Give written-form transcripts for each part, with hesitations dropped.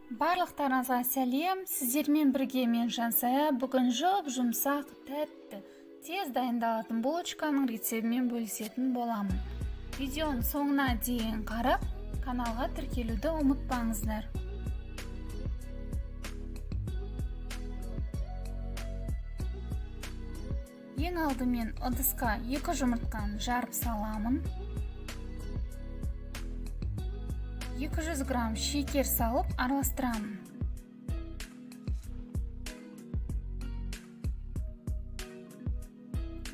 Барлықтарыңызға сәлем, сіздермен бірге мен Жансая. Бүгін жұмсақ, тәтті, тез дайындалатын булочканың рецептімен бөлісетін боламын. Видеоның соңына дейін қарап, каналға тіркелуді ұмытпаңыздар. Ең алдымен ыдысқа 2 жұмыртқаны жарып саламын. 200 грамм шекер салып араластырамын.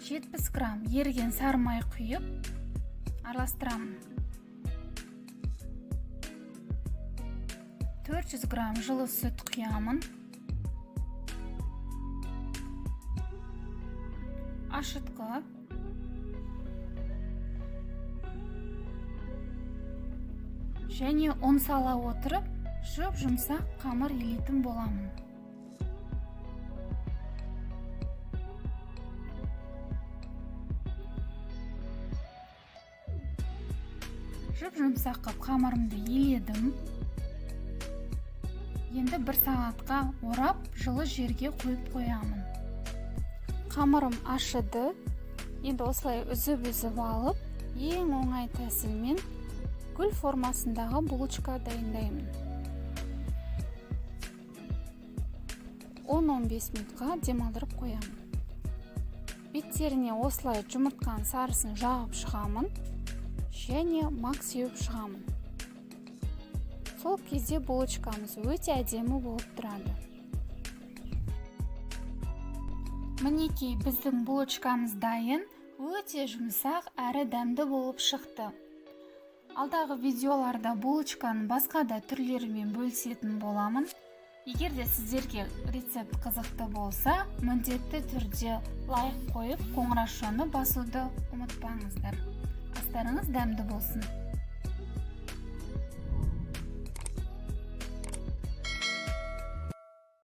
Жетпіс грамм еріген сары май құйып араластырамын. 400 грамм жылы сүт құямын. Ашытқы, және ұн сала отырып, жұмсақ қамыр елетін боламын. Жұмсақ қып қамырымды еледім. Енді 1 сағатқа орап, жылы жерге қойып қоямын. Қамырым ашыды. Енді осылай үзіп алып, ең оңай тәсілмен гүл формасындағы булочка дайындаймын. 10-15 минутқа демалдырып қоямын. Беттеріне осылай жұмыртқаның сарысын жағып шығамын және мак сеуіп шығамын. Сол кезде булочкамыз өте әдемі болып тұрады. Мінекей, біздің булочкамыз дайын, өте жұмсақ әрі дәмді болып шықты. Алдағы видеоларда булочканың басқа да түрлерімен бөлісетін боламын. Егер де сіздерге рецепт қызықты болса, міндетті түрде лайк қойып, қоңырау басуды ұмытпаңыздар. Астарыңыз дәмді болсын.